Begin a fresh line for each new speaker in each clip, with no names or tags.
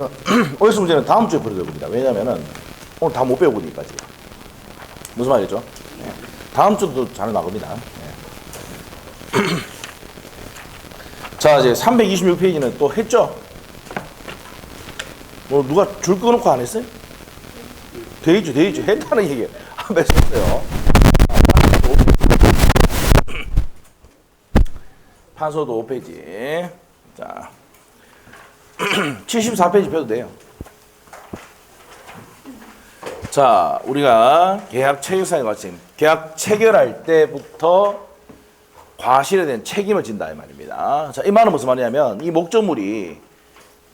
OX 문제는 다음 주에 풀어야 됩니다. 왜냐면은 오늘 다 못 배우고 니까지. 무슨 말이죠? 네. 다음 주도 잘 나갑니다. 네. 자, 이제 326페이지는 또 했죠? 뭐 누가 줄 꺼놓고 안 했어요? 돼 있죠. 했다는 얘기예요. 안 뺐었어요. 판소도 5페이지. 자, 74페이지 펴도 돼요. 자, 우리가 계약 체결사의 과정, 계약 체결할 때부터 과실에 대한 책임을 진다 이 말입니다. 자, 이 말은 무슨 말이냐면 이 목적물이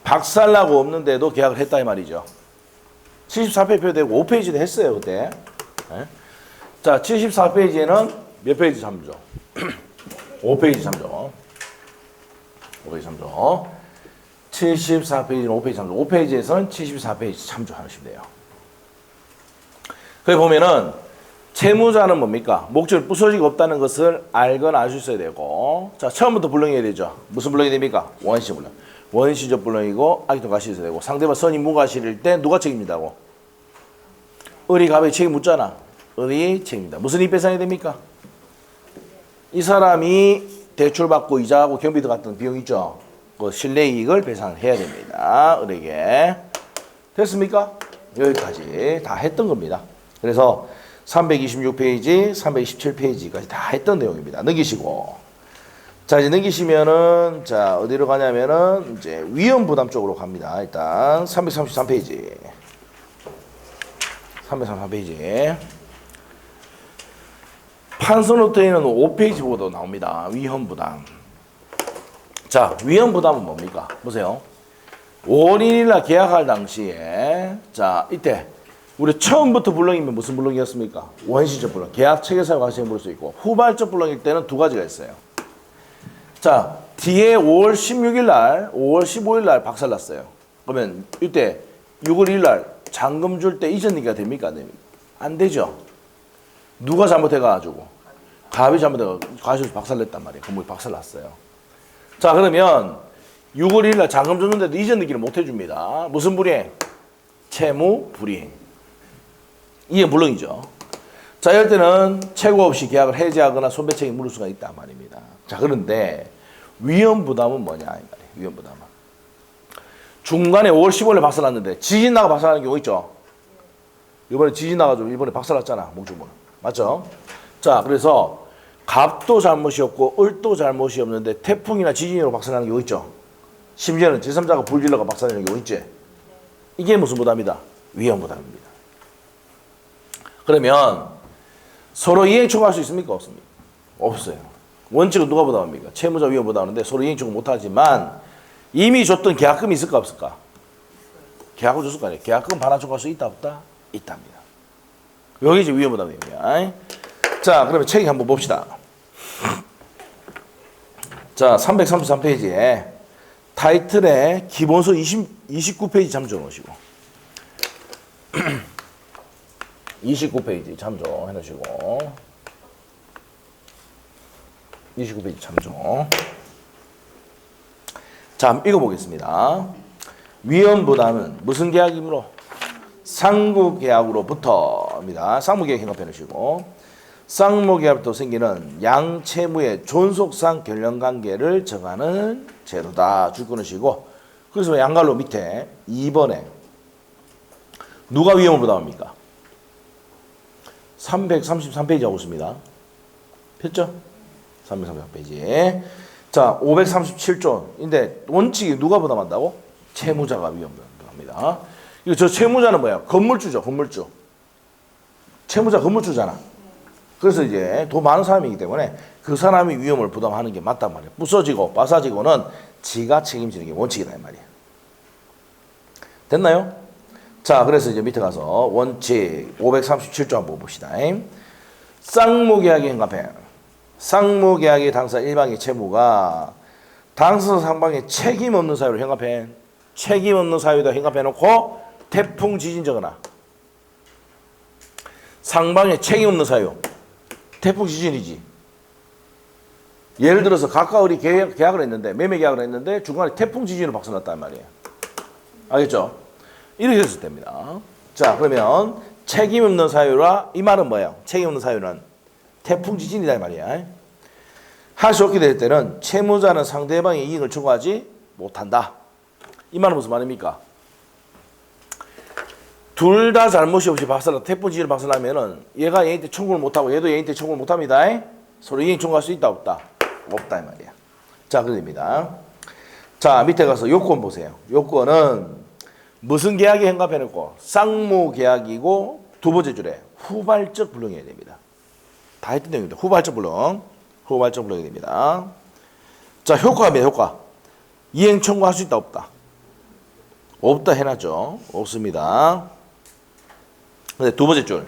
박살나고 없는데도 계약을 했다 이 말이죠. 74페이지 펴도 되고 5페이지도 했어요 그때. 네? 자, 74페이지에는 몇 페이지 참조? 5페이지 참조. 5페이지 참조. 74페이지는 5페이지 참조. 5페이지에서는 74페이지 참조하시면 돼요. 거기 보면은 채무자는 뭡니까? 목적이 부서지고 없다는 것을 알거나 알 수 있어야 되고, 자, 처음부터 불능해야 되죠. 무슨 불능이 됩니까? 원시 불능. 원시적 불능이고 악의도 과실이 있어야 되고, 상대방 선임 무과실일 때 누가 책임진다고? 을이 갑에 책임 묻잖아. 을이 책임진다. 무슨 이익 배상이 됩니까? 이 사람이 대출받고 이자하고 경비도 같은 비용 있죠. 그 실내이익을 배상해야 됩니다. 을에게. 됐습니까? 여기까지 다 했던 겁니다. 그래서 326페이지, 327페이지까지 다 했던 내용입니다. 넘기시고. 자, 이제 넘기시면은, 자, 어디로 가냐면은, 이제 위험부담 쪽으로 갑니다. 일단, 333페이지. 333페이지. 판서노트에는 5페이지보다 나옵니다. 위험부담. 자, 위험부담은 뭡니까? 보세요. 5월 1일날 계약할 당시에, 자, 이때, 우리 처음부터 불능이면 무슨 불능이었습니까? 원시적 불능. 계약 체결사유 과실을 물을 수 있고, 후발적 불능일 때는 두 가지가 있어요. 자, 뒤에 5월 16일 날, 5월 15일 날 박살났어요. 그러면 이때 6월 1일 날 잔금 줄 때 이전 얘기가 됩니까? 안 됩니까? 안 되죠. 누가 잘못해가지고 갑이 잘못해가지고 과실이 박살냈단 말이에요. 건물이 박살났어요. 자, 그러면 6월 1일 날 잔금 줬는데도 이전 얘기를 못 해줍니다. 무슨 불이행? 채무 불이행. 이게 불능이죠. 자, 이럴 때는 최고 없이 계약을 해지하거나 손배 책임 물을 수가 있단 말입니다. 자, 그런데 위험부담은 뭐냐 이 말이에요. 위험부담은 중간에 5월 15일에 박살났는데 지진 나가 박살나는 경우 있죠. 이번에 지진 나가지고 이번에 박살났잖아. 목주문 맞죠? 자, 그래서 갑도 잘못이 없고 을도 잘못이 없는데 태풍이나 지진으로 박살나는 경우 있죠. 심지어는 제3자가 불질러가 박살나는 경우 있지. 이게 무슨 부담이다? 위험부담입니다. 그러면 서로 이행 청구할 수 있습니까? 없습니까? 없어요. 원칙은 누가 부담합니까? 채무자 위험 부담하는데 서로 이행 청구 못하지만 이미 줬던 계약금이 있을까 없을까? 계약금 줬을 거 아니에요. 계약금 반환 청구할 수 있다 없다? 있답니다. 여기 이제 위험 부담입니다. 자, 그러면 책임 한번 봅시다. 자, 333페이지에 타이틀에 기본서 29페이지 참조 놓으시고 29페이지 참조 해놓으시고 29페이지 참조. 자, 한번 읽어보겠습니다. 위험부담은 무슨 계약이므로? 상무계약으로부터입니다. 상무계약 생각해 놓으시고 상무계약부터 생기는 양채무의 존속상 결연관계를 정하는 제도다. 줄 끊으시고 그래서 양갈로 밑에 2번에 누가 위험을 부담합니까? 333페이지 하고 있습니다. 폈죠? 333페이지. 자, 537조인데 원칙이 누가 부담한다고? 채무자가 위험 부담합니다. 이거 저 채무자는 뭐야? 건물주죠, 건물주. 채무자 건물주잖아. 그래서 이제 돈 많은 사람이기 때문에 그 사람이 위험을 부담하는 게 맞단 말이야. 부서지고 빠사지고는 지가 책임지는 게 원칙이다 이 말이야. 됐나요? 자, 그래서 이제 밑에 가서 원칙 537조 한번 봅시다. 쌍무계약의 행간편. 쌍무계약의 당사 일방의 채무가 당사 상방의 책임 없는 사유로 행간편. 책임 없는 사유에다 행간편 놓고 태풍 지진 적어놔. 상방의 책임 없는 사유. 태풍 지진이지. 예를 들어서 각각 우리 계약을 했는데 매매 계약을 했는데 중간에 태풍 지진으로 박살났단 말이에요. 알겠죠? 이렇게 했을 때입니다. 자, 그러면 책임 없는 사유라 이 말은 뭐예요? 책임 없는 사유는 태풍 지진이다 이 말이야. 할 수 없게 될 때는 채무자는 상대방의 이익을 추구하지 못한다. 이 말은 무슨 말입니까? 둘 다 잘못이 없이 박살나 태풍 지진을 박살나면은 얘가 얘한테 청구를 못하고 얘도 얘한테 청구를 못합니다. 서로 이행 청구할 수 있다 없다? 없다 이 말이야. 자, 그럽니다. 자, 밑에 가서 요건 보세요. 요건은 무슨 계약에 행합해놓고 쌍무 계약이고 두 번째 줄에 후발적 불능해야 됩니다. 다 했던 내용입니다. 후발적 불능. 후발적 불능이 됩니다. 자, 효과입니다. 효과. 이행 청구할 수 있다 없다? 없다 해놨죠. 없습니다. 근데 두 번째 줄.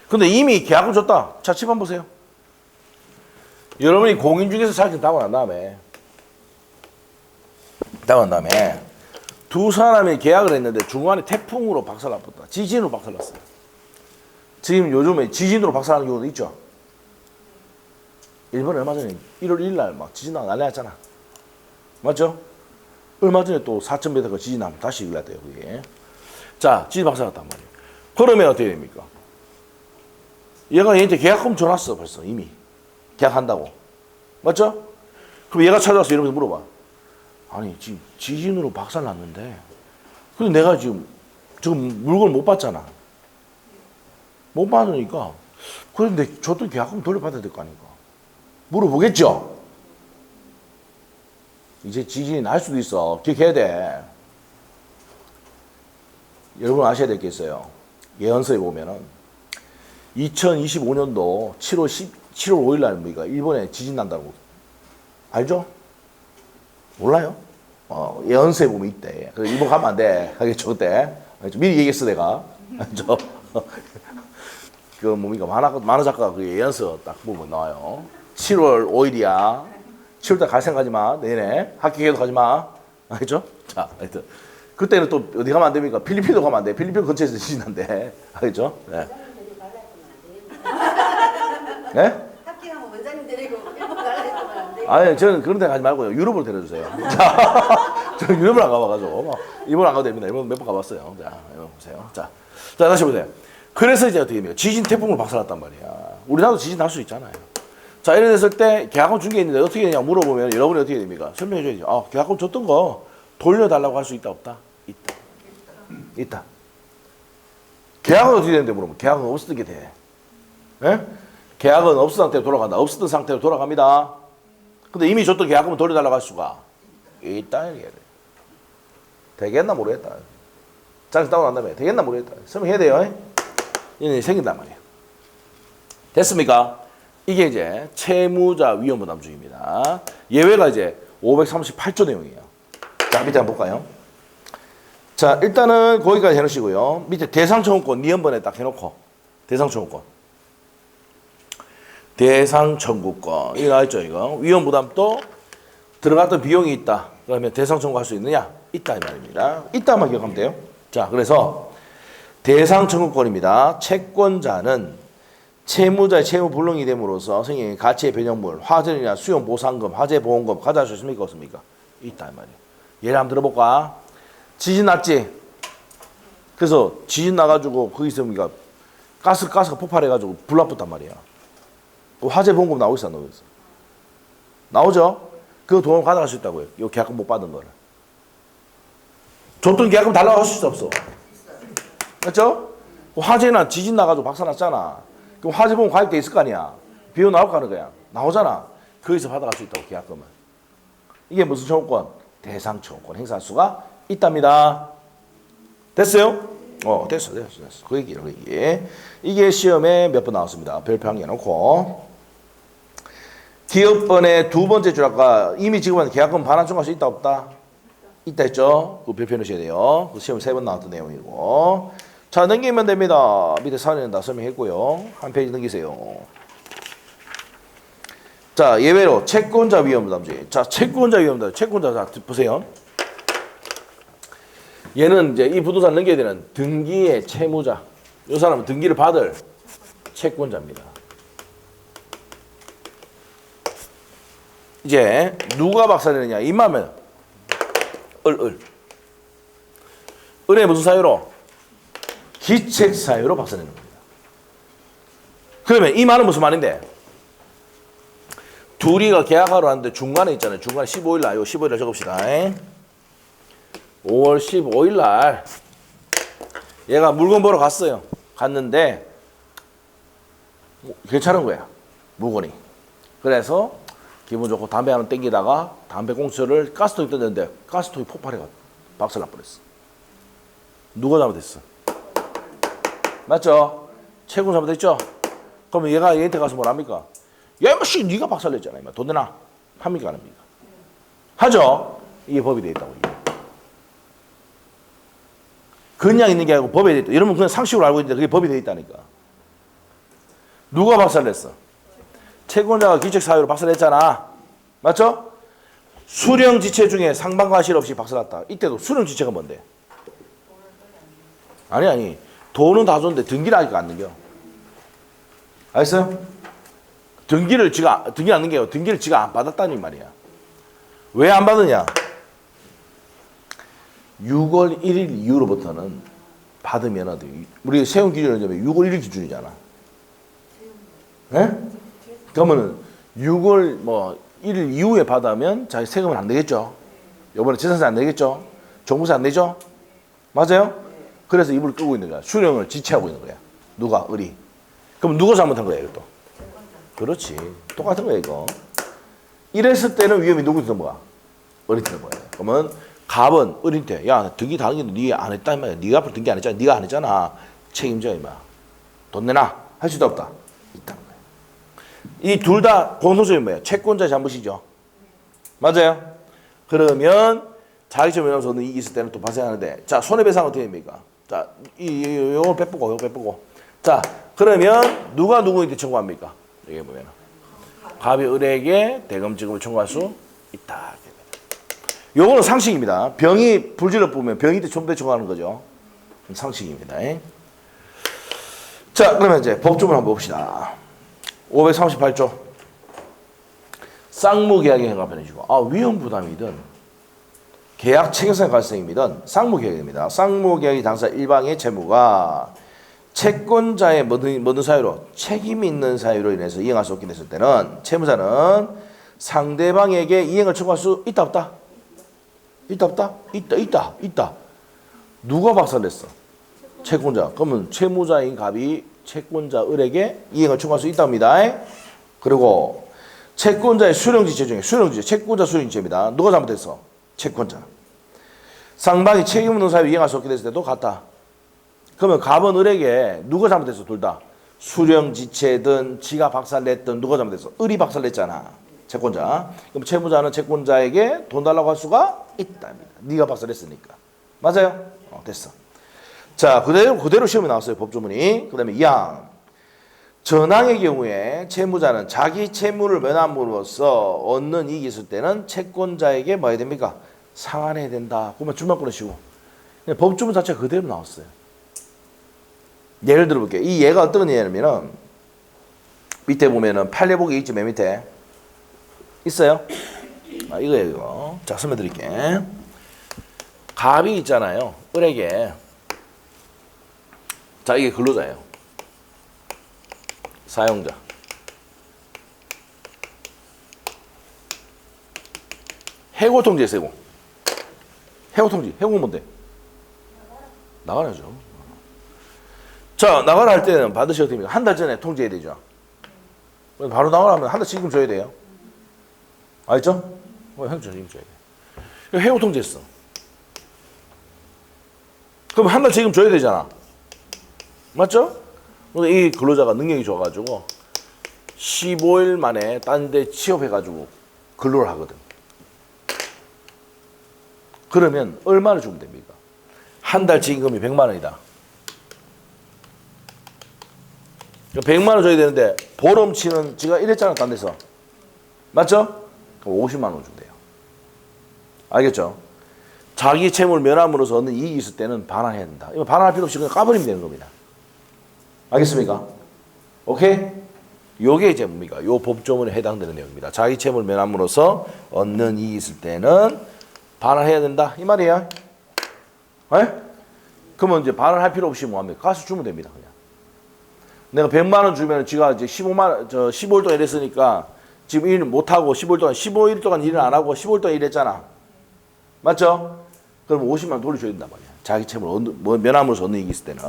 근데 이미 계약을 줬다. 자, 집 한번 보세요. 여러분이 공인중개사 자격증 따고 난 다음에 두 사람이 계약을 했는데 중간에 태풍으로 박살났다. 지진으로 박살났어요. 지금 요즘에 지진으로 박살나는 경우도 있죠. 일본에 얼마 전에 1월 1일 날 막 지진 나고 난리 났잖아. 맞죠? 얼마 전에 또 4,000m 지진 나면 다시 일어났대요. 그게. 자, 지진 박살났단 말이에요. 그러면 어떻게 됩니까? 얘가 얘한테 계약금 줘놨어 벌써 이미. 계약한다고. 맞죠? 그럼 얘가 찾아와서 이러면서 물어봐. 아니 지금 지진으로 박살났는데 근데 내가 지금 물건을 못 받잖아. 못 받으니까 그런데 줬던 계약금 돌려받아야 될 거 아닙니까? 물어보겠죠? 이제 지진이 날 수도 있어. 기억해야 돼. 여러분 아셔야 될 게 있어요. 예언서에 보면은 2025년도 7월 5일 날 우리가 일본에 지진 난다고 알죠? 몰라요? 예언서에 보면 있대. 그래서 일본 가면 안 돼. 하겠죠, 그때. 미리 얘기했어, 내가. 알죠? 그 뭡니까? 만화 작가가 그 예언서 딱 보면 나와요. 7월 5일이야. 7월달 갈 생각하지 마. 내내. 학교 계속 가지 마. 알겠죠? 자, 하여튼. 그때는 또 어디 가면 안 됩니까? 필리핀도 가면 안 돼. 필리핀 근처에서 지진 난대. 알겠죠? 네. 네?
합격하면 원장님 데리고 일본 가라 했으면 안 돼.
아니, 저는 그런 데 가지 말고요. 유럽으로 데려주세요. 자, 저는 유럽을 안 가봐가지고. 일본 안 가도 됩니다. 일본 몇 번 가봤어요. 자, 이거 보세요. 자, 다시 보세요. 그래서 이제 어떻게 됩니까? 지진 태풍으로 박살났단 말이야. 우리나라도 지진 날 수 있잖아요. 자, 이래 됐을 때 계약금 준 게 있는데 어떻게 되냐 물어보면 여러분이 어떻게 됩니까? 설명해 줘야죠. 아, 계약금 줬던 거 돌려달라고 할 수 있다 없다? 있다. 있다. 계약은 어떻게 되는데 물어보면 계약은 없었던 게 돼. 예? 계약은 없은 상태로 돌아간다. 없었던 상태로 돌아갑니다. 근데 이미 줬던 계약금은 돌려달라고 할 수가 있다. 이게. 되겠나 모르겠다. 자격증 따고 난 다음에 되겠나 모르겠다. 설명해야 돼요. 이게 생긴단 말이에요. 됐습니까? 이게 이제 채무자 위험부담주의입니다. 예외가 이제 538조 내용이에요. 자, 밑에 한번 볼까요? 자, 일단은 거기까지 해놓으시고요. 밑에 대상청구권 니은번에 딱 해놓고 대상청구권. 대상청구권. 이거 나왔죠, 이거. 위험부담도 들어갔던 비용이 있다. 그러면 대상청구할 수 있느냐? 있다, 이 말입니다. 있다만 기억하면 돼요. 자, 그래서 대상청구권입니다. 채권자는 채무자의 채무 불능이 됨으로써 생긴 가치의 변형물, 화재나 수용 보상금, 화재 보험금 가져갈 수 있습니까? 없습니까? 있다, 이 말이에요. 예를 한번 들어볼까? 지진 났지? 그래서 지진 나가지고 거기서 우리가 가스가 폭발해가지고 불났단 말이야. 그 화재 보험금 나오겠어, 안 나오겠어? 나오죠? 그 돈을 가져갈 수 있다고요. 이 계약금 못 받은 거를. 줬던 계약금 달라고 할 수 없어. 맞죠? 화재나 지진 나가지고 박사 났잖아. 그럼 화재 보험 가입돼 있을 거 아니야. 비용 나올 거 아니야. 나오잖아. 거기서 받아갈 수 있다고, 계약금을. 이게 무슨 청구권? 대상청구권 행사할 수가 있답니다. 됐어요? 됐어. 그 얘기예요, 그 얘기. 이게 시험에 몇 번 나왔습니다. 별표 한 개 놓고. 기업번의 두 번째 줄 아까 이미 지급한 계약금 반환 청구할 수 있다 없다? 있다 했죠? 그 별표 넣으셔야 돼요. 그 시험 3번 나왔던 내용이고. 자, 넘기면 됩니다. 밑에 사례는 다 설명했고요. 한 페이지 넘기세요. 자, 예외로 채권자 위험부담주의. 자, 채권자 위험부담. 채권자, 자, 보세요. 얘는 이제 이 부동산 넘겨야 되는 등기의 채무자. 이 사람은 등기를 받을 채권자입니다. 이제 누가 박살내느냐? 임하면 은혜 무슨 사유로? 기책 사유로 박살내는 겁니다. 그러면 이 말은 무슨 말인데? 둘이가 계약하러 왔는데 중간에 있잖아요. 중간에 15일 날, 요 15일 날 적읍시다. 5월 15일 날 얘가 물건 보러 갔어요. 갔는데 괜찮은 거야. 물건이. 그래서 기분 좋고 담배 하나 땡기다가 담배 꽁초를 가스통에 던졌는데 가스통이 폭발해가 박살날 뻔했어. 누가 잘못했어? 맞죠? 최고 잘못했죠? 그러면 얘가 얘한테 가서 뭐랍니까? 야, 이씨, 네가 박살냈잖아. 돈 내놔. 합니까? 안 합니까? 하죠? 이게 법이 돼 있다고. 그냥 있는 게 아니고 법에 돼 있다. 여러분 그냥 상식으로 알고 있는데 그게 법이 돼 있다니까. 누가 박살냈어? 채권자가 기책 사유로 박살냈잖아. 맞죠? 수령 지체 중에 상반과 실 없이 박살났다. 이때도 수령 지체가 뭔데? 아니. 돈은 다 줬는데 등기를 아직 안 넘겨. 알겠어요? 등기를 안 넘겨요. 등기를 지가 안 받았다는 말이야. 왜 안 받느냐? 6월 1일 이후로부터는 받으면 우리 세운 기준은 6월 1일 기준이잖아. 네? 그러면은 6월 1일 이후에 받으면 자기 세금은 안 내겠죠. 이번에 재산세 안 내겠죠. 종부세 안 내죠. 맞아요? 그래서 이불을 끄고 있는 거야. 수령을 지체하고 있는 거야. 누가? 을이. 그럼 누가 잘못한 거야 이것도? 그렇지. 똑같은 거야 이거. 이랬을 때는 위험이 누구한테 뭐야? 을한테 뭐야. 그러면 갑은 을한테 야 등기 다른 게 네 안 했다 이 말이야. 네가 앞으로 등기 안 했잖아. 네가 안 했잖아. 책임져 이마. 돈 내놔. 할 수도 없다. 있다는 거야. 이 둘 다 공통점이 뭐야? 채권자의 잘못이죠. 맞아요? 그러면 자기처럼 면허서 이익이 있을 때는 또 발생하는데 자 손해배상은 어떻게 됩니까? 자 요거 빼보고 자 그러면 누가 누구한테 청구합니까? 여기 보면 갑이 을에게 대금 지급을 청구할 수 있다. 요거는 상식입니다. 병이 불질러 보면 병이한테 손배 청구하는 거죠. 상식입니다. 자 그러면 이제 법조문 한번 봅시다. 538조 쌍무계약의 행위가 변해지고 위험부담이든 계약 책임성 발생이든 쌍무계약입니다. 쌍무계약의 당사 일방의 채무가 채권자의 모든 사유로 책임 있는 사유로 인해서 이행할 수 없게 됐을 때는 채무자는 상대방에게 이행을 청구할 수 있다 없다? 있다 없다? 있다. 누가 박살냈어? 채권자. 그러면 채무자인 갑이 채권자 을에게 이행을 청구할 수 있답니다. 그리고 채권자의 수령지체 중에 채권자 수령지체입니다. 누가 잘못했어? 채권자. 상방이 책임 없는 사유 이행할 수 없게 됐을 때도 같다. 그러면 갑은 을에게 누가 잘못했어? 둘 다. 수령지체든 지가 박살냈든 누가 잘못했어? 을이 박살냈잖아. 채권자. 그럼 채무자는 채권자에게 돈 달라고 할 수가 있답니다. 네가 박살냈으니까. 맞아요? 됐어. 자, 그대로 시험에 나왔어요. 법조문이. 그 다음에 2항. 전항의 경우에 채무자는 자기 채무를 면함으로써 얻는 이익이 있을 때는 채권자에게 뭐 해야 됩니까? 상환해야 된다. 그러면 줄만 끊으시고. 법조문 자체가 그대로 나왔어요. 예를 들어볼게요. 이 예가 어떤 예냐면은 밑에 보면은 판례복이 있지, 맨 밑에. 있어요? 이거예요, 이거. 자, 설명드릴게. 갑이 있잖아요. 을에게. 자, 이게 근로자예요. 사용자. 해고통지에 세고. 해고통지. 해고는 뭔데? 나가라죠. 자, 나가라 할 때는 반드시 어떻게 됩니까? 한 달 전에 통지해야 되죠. 바로 나가라면 한 달 지금 줘야 돼요. 알죠? 행정 지금 줘야 돼. 해고통지했어. 그럼 한 달 지금 줘야 되잖아. 맞죠? 이 근로자가 능력이 좋아가지고 15일 만에 딴 데 취업해가지고 근로를 하거든. 그러면 얼마를 주면 됩니까? 한 달 지금이 100만 원이다. 100만 원 줘야 되는데 보름치는 지가 이랬잖아, 딴 데서. 맞죠? 그럼 50만 원 주면 돼요. 알겠죠? 자기 채무를 면함으로써 얻는 이익이 있을 때는 반환해야 된다. 이거 반환할 필요 없이 그냥 까버리면 되는 겁니다. 알겠습니까? 오케이? 요게 이제 뭡니까? 요 법조문에 해당되는 내용입니다. 자기 채무를 면함으로써 얻는 이익이 있을 때는 반환해야 된다. 이 말이에요. 네? 그러면 이제 반환할 필요 없이 뭐합니까? 가서 주면 됩니다. 그냥. 내가 100만 원 주면 지가 이제 15만 원, 15일 동안 일했으니까 지금 일 못하고 15일 동안, 15일 동안 일을 안 하고 15일 동안 일했잖아. 맞죠? 그럼 50만 원 돌려줘야 된단 말이야. 자기 채무를 면함으로써 얻는 이익이 있을 때는.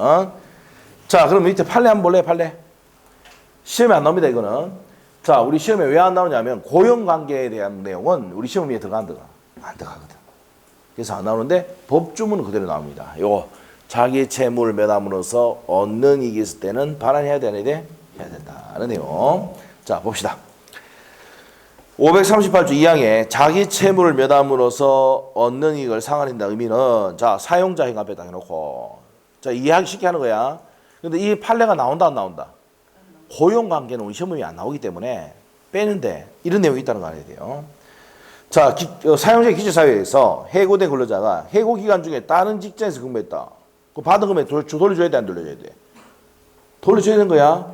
자, 그럼 밑에 판례 한번 볼래? 판례. 시험에 안 나옵니다, 이거는. 자, 우리 시험에 왜 안 나오냐면 고용관계에 대한 내용은 우리 시험 위에 안 들어가거든. 그래서 안 나오는데 법주문은 그대로 나옵니다. 요거 자기 채무를 면함으로써 얻는 이익이 있을 때는 반환해야 되는 데 해야 된다는 내용. 자, 봅시다. 538조 2항에 자기 채무를 면함으로써 얻는 이익을 상환한다 의미는 자, 사용자 행합에다 해놓고 자, 이해하기 쉽게 하는 거야. 근데 이 판례가 나온다 안 나온다? 고용관계는 우리 시험이 안 나오기 때문에 빼는데 이런 내용이 있다는 거 알아야 돼요. 자, 사용자 기초사회에서 해고된 근로자가 해고 기간 중에 다른 직장에서 근무했다. 그 받은 금액 돌려줘야 돼, 안 돌려줘야 돼? 돌려줘야 되는 거야.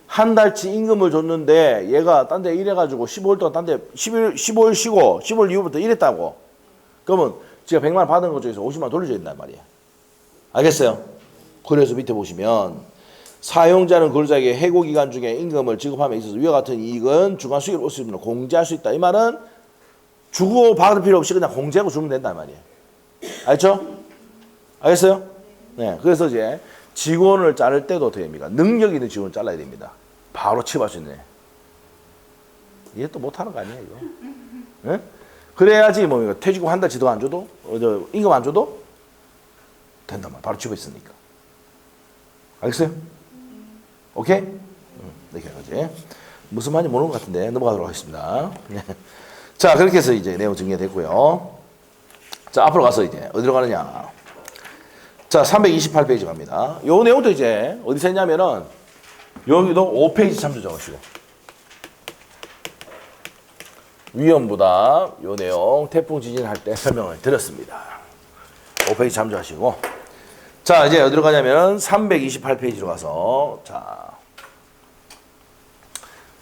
한 달치 임금을 줬는데 얘가 딴 데 일해가지고 15일 동안 딴 데 15일 쉬고 15일 이후부터 일했다고. 그러면 지가 100만 원 받은 것 중에서 50만 원 돌려줘야 된단 말이야. 알겠어요? 그래서 밑에 보시면 사용자는 근로자에게 해고 기간 중에 임금을 지급함에 있어서 위와 같은 이익은 주간 수익을 얻을 수 있는 공제할 수 있다. 이 말은 주고 받을 필요 없이 그냥 공제하고 주면 된단 말이에요. 알죠? 알겠어요? 네. 그래서 이제 직원을 자를 때도 어떻게 됩니까? 능력 있는 직원을 잘라야 됩니다. 바로 취업할 수 있네. 이해 또 못하는 거 아니야, 이거? 네? 그래야지 뭡니까? 퇴직금 한 달 지도 안 줘도, 임금 안 줘도 된단 말이야. 바로 취업했으니까. 알겠어요? 오케이? 이렇게 하지. 무슨 말인지 모르는 것 같은데 넘어가도록 하겠습니다. 네. 자, 그렇게 해서 이제 내용 정리가 됐고요. 자, 앞으로 가서 이제 어디로 가느냐. 자, 328페이지 갑니다. 요 내용도 이제 어디서 했냐면은 여기도 5페이지 참조 적으시고 위험부담 요 내용 태풍 지진할 때 설명을 드렸습니다. 5페이지 참조하시고 자, 이제 어디로 가냐면은 328페이지로 가서 자,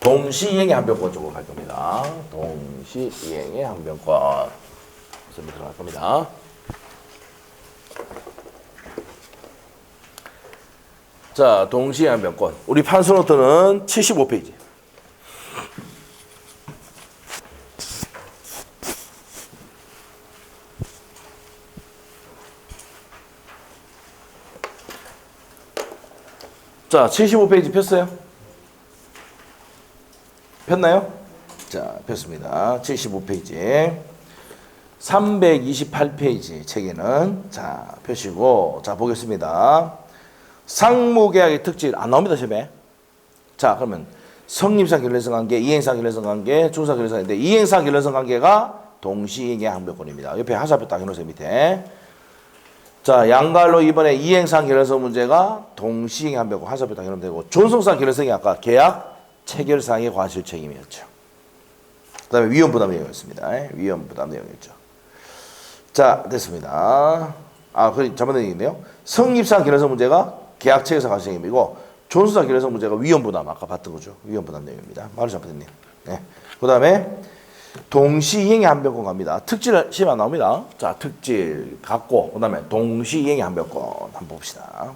동시이행의 항변권 쪽으로 갈 겁니다. 동시이행의 항변권 들어갈 겁니다. 자, 동시이행 항변권. 우리 판서노트는 75페이지. 자, 75페이지 폈어요? 폈나요? 자, 폈습니다. 75페이지. 328페이지 책에는 자, 펴시고 자, 보겠습니다. 상무계약의 특질 안 나옵니다, 시험에. 자, 그러면 성립상 결례성 관계, 이행상 결례성 관계, 중상 결례성 관계인데 이행상 결례성 관계가 동시이행의 항변권입니다. 옆에 하사표 딱 해놓으세요, 밑에. 자, 양갈로 이번에 이행상 결례성 문제가 동시이행의 항변권 하사표 딱 해놓으면 되고 존속상 결례성이 아까 계약 체결상의 과실 책임이었죠. 그 다음에 위험부담 내용이었습니다. 위험부담 내용이었죠. 자, 됐습니다. 아, 그 잘못된 얘기인데요. 성립상 결례성 문제가 계약 체결상 과실 책임이고 존속상 결례성 문제가 위험부담 아까 봤던 거죠. 위험부담 내용입니다. 말을 잘못했네요. 네. 그 다음에 동시이행의 항변권 갑니다. 특질 시험 안 나옵니다. 자, 특질 갖고 그 다음에 동시이행의 항변권 한번 봅시다.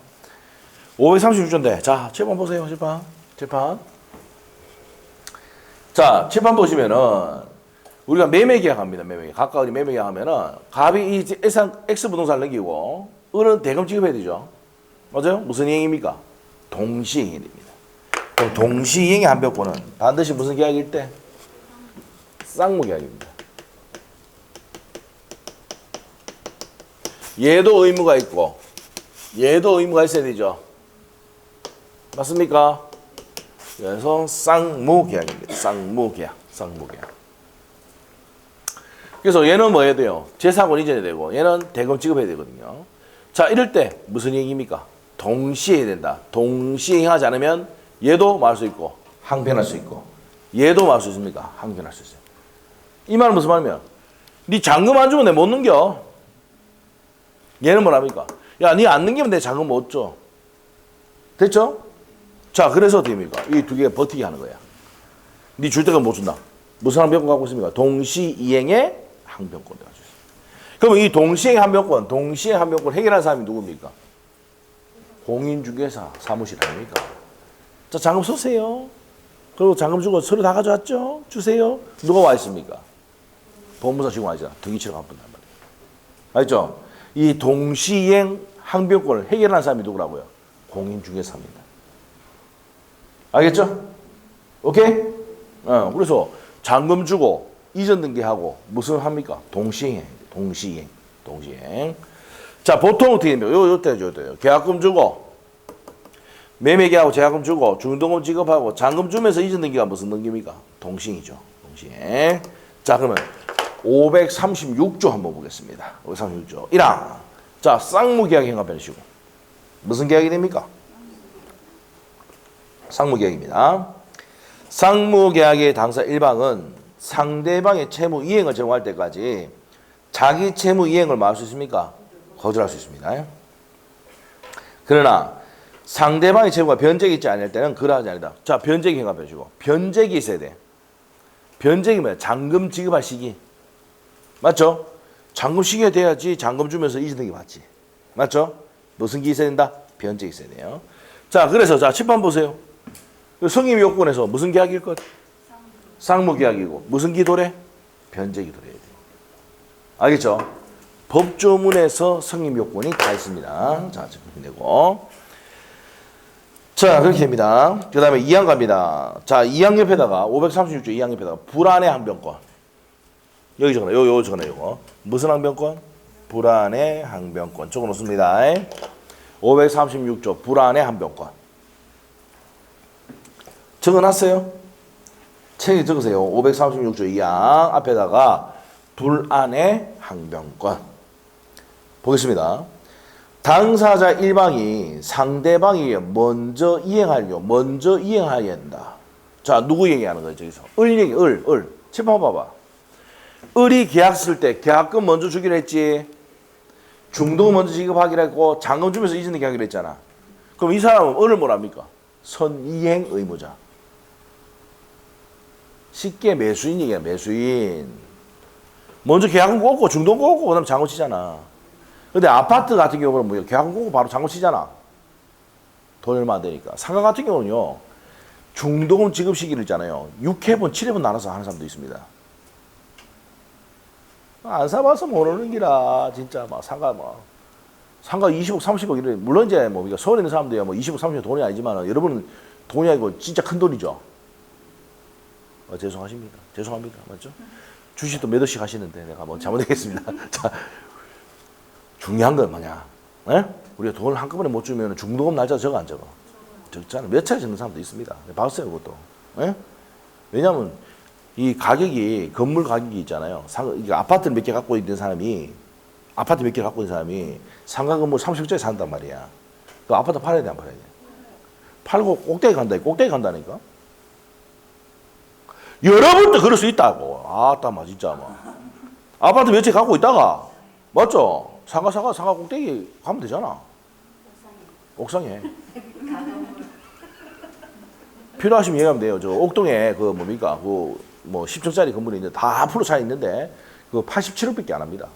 536조인데 자, 칠판 보세요. 칠판. 자, 칠판 보시면은 우리가 매매 계약합니다. 매매 계약. 각각 매매 계약하면은 갑이 이 X 부동산을 넘기고 을은 대금 지급해야 되죠. 맞아요? 무슨 이행입니까? 동시이행이 됩니다. 그럼 동시이행의 항변권은 반드시 무슨 계약일 때? 쌍무 계약입니다. 얘도 의무가 있고 얘도 의무가 있어야 되죠. 맞습니까? 그래서 쌍무 계약입니다. 쌍무 계약. 그래서 얘는 뭐 해야 돼요? 재산권 이전해야 되고 얘는 대금 지급해야 되거든요. 자, 이럴 때 무슨 얘기입니까? 동시에 해야 된다. 동시에 하지 않으면 얘도 말 수 있고 항변할 수 있고 얘도 말 수 있습니까? 항변할 수 있어요. 이 말은 무슨 말이면 네 잔금 안 주면 내 못 넘겨. 얘는 뭐랍니까? 야, 네 안 넘기면 내 잔금 못 줘. 됐죠? 자, 그래서 어떻게 됩니까? 이 두 개가 버티게 하는 거야. 네 줄 때가 못 준다. 무슨 항변권 갖고 있습니까? 동시이행의 항변권 가지고 있어요. 그러면 이 동시행 한명권 해결한 사람이 누굽니까? 공인중개사 사무실 아닙니까? 자, 잔금 쓰세요. 그리고 잔금 주고 서류 다 가져왔죠? 주세요. 누가 와 있습니까? 법무사 지금 와 있잖아. 등기치러 간 분단 말이에요. 알죠? 이 동시행 항변권을 해결한 사람이 누구라고요? 공인중개사입니다. 알겠죠? 오케이? 그래서 잔금 주고 이전 등기하고 무슨 합니까? 동시행. 자, 보통 어떻게 됩니까? 요때요. 계약금 주고 매매 계약하고 제약금 주고 중도금 지급하고 잔금 주면서 이전 등기가 무슨 등기입니까? 동시행이죠. 동시행. 자, 그러면 536조 한번 보겠습니다. 536조. 1항. 자, 쌍무계약 행한 변시고. 무슨 계약이 됩니까? 쌍무계약입니다. 쌍무계약의 당사 1방은 상대방의 채무 이행을 정할 때까지 자기 채무 이행을 뭐 할 수 있습니까? 거절할 수 있습니다. 그러나 상대방의 채무가 변제가 있지 않을 때는 그러하지 아니다. 자, 변제기 행한 변시고. 변제기 있어야 돼. 변제기 뭐야? 잔금 지급할 시기. 맞죠? 잔금 시기가 돼야지 잔금 주면서 이전 등기 받지. 맞죠? 무슨 기 있어야 된다? 변제기 있어야 돼요. 자, 그래서 자, 칠판 보세요. 성임 요건에서 무슨 계약일 것? 쌍무계약이고 무슨 기도래? 변제기 도래야 돼. 알겠죠? 법조문에서 성임 요건이 다 있습니다. 자, 지금 되고. 자, 그렇게 됩니다. 그 다음에 2항 갑니다. 자, 2항 옆에다가 536조 2항 옆에다가 불안의 항변권. 여기 적어놔. 요 적어놔. 요거. 무슨 항변권? 불안의 항변권. 적어놓습니다. 536조 불안의 항변권. 적어놨어요? 책에 적으세요. 536조 2항 앞에다가 불안의 항변권. 보겠습니다. 당사자 1방이 상대방이 먼저 이행하여야 한다. 자, 누구 얘기하는 거예요, 저기서? 을. 칠판 봐봐. 을이 계약 쓸 때 계약금 먼저 주기로 했지. 중도금 먼저 지급하기로 했고 잔금 주면서 이전 등기하기로 했잖아. 그럼 이 사람은 을을 뭐랍니까? 선이행 의무자. 쉽게 매수인 얘기야, 매수인. 먼저 계약금 꽂고 중도금 꽂고 그다음 잔금 치잖아. 근데 아파트 같은 경우는 뭐 계약금 꽂고 바로 잔금 치잖아. 돈 얼마 안 되니까. 상가 같은 경우는요. 중도금 지급 시기를 있잖아요. 6회분, 7회분 나눠서 하는 사람도 있습니다. 안 사봐서 모르는 기라. 진짜 막 상가 20억, 30억 이래. 물론 이제 뭐 우리가 서울에 있는 사람들이야 뭐 20억, 30억 돈이 아니지만 여러분은 돈이 아니고 진짜 큰 돈이죠. 죄송합니다. 맞죠? 주식도 몇 억씩 하시는데 내가 뭐 잘못했겠습니다. 자, 중요한 건 뭐냐? 에? 우리가 돈을 한꺼번에 못 주면 중도금 날짜 적어 안 적어? 적잖아. 몇 차례 적는 사람도 있습니다. 봤어요, 그것도. 에? 왜냐하면 이 가격이 건물 가격이 있잖아요. 이게 아파트를 몇 개 갖고 있는 사람이 상가 건물 30억짜리 산단 말이야. 그 아파트 팔아야 돼, 안 팔아야 돼? 팔고 꼭대기 간다니까. 여러분도 그럴 수 있다고. 아따마 진짜 뭐. 아파트 몇 채 갖고 있다가 맞죠? 상가 꼭대기 가면 되잖아. 옥상에. 필요하시면 얘기하면 돼요. 저 옥동에 그 뭡니까? 그 뭐 10층짜리 건물이 있는데 다 앞으로 차 있는데 그 87억밖에 안 합니다.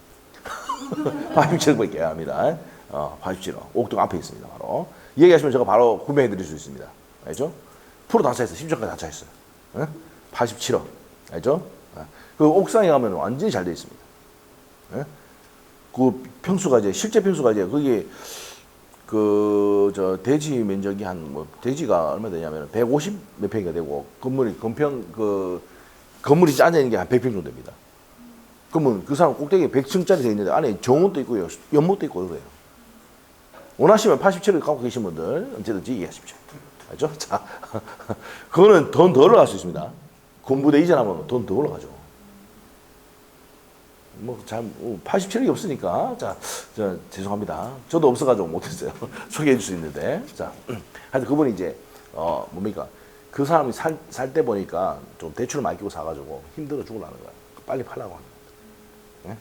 87억밖에 안 합니다. 87억. 옥동 앞에 있습니다. 바로. 얘기하시면 제가 바로 구매해 드릴 수 있습니다. 알죠? 프로 다 차 있어요. 10층까지 다 차 있어요. 87억. 알죠? 그 옥상에 가면 완전히 잘 돼 있습니다. 그 평수가 이제 실제 평수가 이제 그게 그 저 대지 면적이 한 뭐 대지가 얼마 되냐면 150 몇 평이가 되고 건물이 건물이 앉아 있는 게 한 100평 정도 됩니다. 그러면 그 사람 꼭대기에 100층짜리 돼 있는데 안에 정원도 있고요, 연못도 있고 그래요. 원하시면 87을 갖고 계신 분들 언제든지 얘기하십시오. 알죠? 자, 그거는 돈 더 올라갈 수 있습니다. 군부대 이전하면 돈 더 올라가죠. 뭐, 87억이 없으니까. 자, 죄송합니다. 저도 없어가지고 못했어요. 소개해 줄 수 있는데. 자, 하여튼 그분이 이제, 뭡니까. 그 사람이 살 때 보니까 좀 대출을 많이 끼고 사가지고 힘들어 죽으려는 거야. 빨리 팔라고 하는 거야.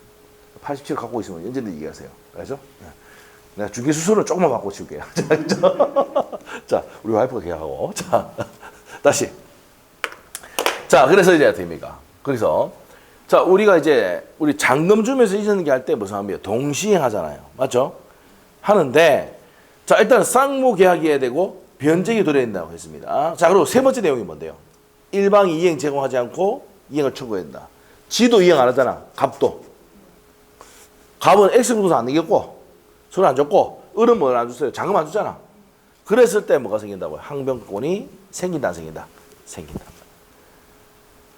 87억 갖고 있으면 언제든지 얘기하세요. 알죠? 내가 중개수수료는 조금만 받고 치울게요. 자, 우리 와이프가 계약하고. 자, 다시. 자, 그래서 이제 됩니까? 그래서 자, 우리가 이제 우리 잔금 주면서 이전기 할 때 무슨 합니까? 동시에 하잖아요. 맞죠? 하는데 자, 일단 쌍무 계약이어야 되고 변제기 도래해야 된다고 했습니다. 자, 그리고 세 번째 내용이 뭔데요? 일방이 이행 제공하지 않고 이행을 청구해야 된다. 지도 이행 안 하잖아. 갑도. 갑은 X부터 안 내겠고 손을 안 줬고 을은 뭘 안 줬어요? 잔금 안 줬잖아. 그랬을 때 뭐가 생긴다고요? 항변권이 생긴다 안 생긴다? 생긴다.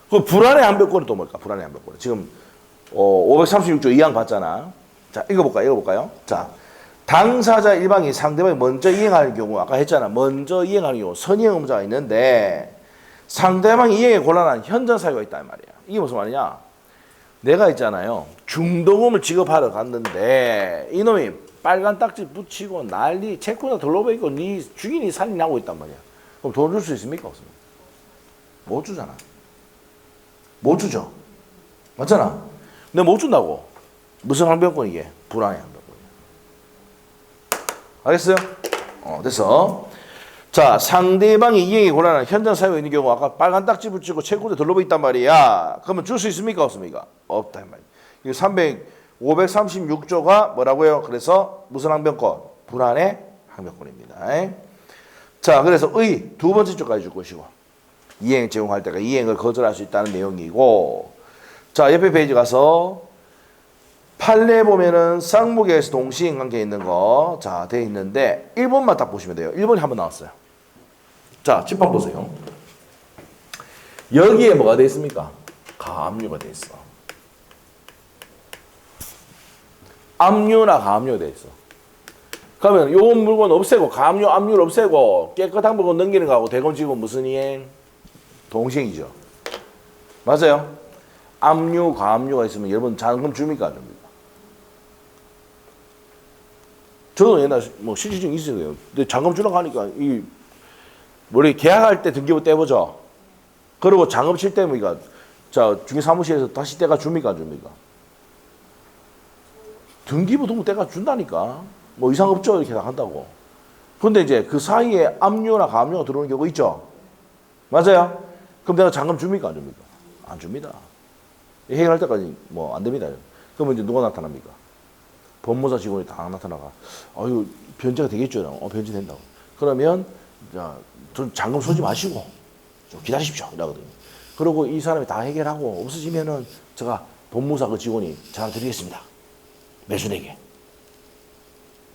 그 불안의 항변권은 또 뭘까? 불안의 항변권. 지금 536조 2항 봤잖아. 자, 읽어볼까요? 자, 당사자 일방이 상대방이 먼저 이행할 경우 아까 했잖아. 먼저 이행하는 경우 선의의 의무자가 있는데 상대방이 이행에 곤란한 현전 사유가 있단 말이야. 이게 무슨 말이냐? 내가 있잖아요. 중도금을 지급하러 갔는데 이놈이 빨간 딱지 붙이고 난리 체코나 돌로베이고 네 주인이 살인하고 있단 말이야. 그럼 돈 줄 수 있습니까? 없습니까? 못 주잖아. 못 주죠. 맞잖아. 근데 못 준다고. 무슨 항변권 이게? 불안의 항변권이야. 알겠어요? 됐어. 자, 상대방이 이행에 곤란한 현장 사유가 있는 경우 아까 빨간 딱지 붙이고 체코에 돌로베 있단 말이야. 그러면 줄 수 있습니까? 없습니까? 없다 이 말이야. 이거 536조가 뭐라고요? 그래서 무슨 항변권? 불안의 항변권입니다. 자, 그래서 의 두 번째 쪽까지 줄 것이고 이행 제공할 때가 이행을 거절할 수 있다는 내용이고 자, 옆에 페이지 가서 판례 보면은 쌍무계에서 동시행 관계 있는 거 자, 돼 있는데 1번만 딱 보시면 돼요. 1번이 한번 나왔어요. 자, 칠판 보세요. 여기에 뭐가 돼 있습니까? 가압류가 돼 있어. 압류나 가압류가 돼 있어. 그러면 요 물건 없애고 가압류, 압류를 없애고 깨끗한 물건 넘기는 거하고 대검 지금 무슨 이행? 동시행이죠. 맞아요? 압류, 가압류가 있으면 여러분 잔금 줍니까? 안 줍니까? 저도 옛날 뭐 실질증 있어요. 근데 잔금 주라고 하니까 이 우리 계약할 때 등기부 떼보죠. 그리고 잔금 칠 때 뭐니까 자 중개 사무실에서 다시 떼가 줍니까? 안 줍니까? 등기부 등록 떼가 준다니까. 뭐 이상 없죠 이렇게 한다고. 근데 이제 그 사이에 압류나 가압류가 들어오는 경우 있죠. 맞아요? 그럼 내가 잔금 줍니까? 안 줍니까? 안 줍니다. 해결할 때까지 뭐 안 됩니다. 그러면 이제 누가 나타납니까? 법무사 직원이 다 나타나가. 아유 변제가 되겠죠. 변제된다고. 그러면 자, 좀 잔금 쏘지 마시고 좀 기다리십시오. 이러거든요. 그리고 이 사람이 다 해결하고 없어지면은 제가 법무사 그 직원이 전화 드리겠습니다. 매수에게.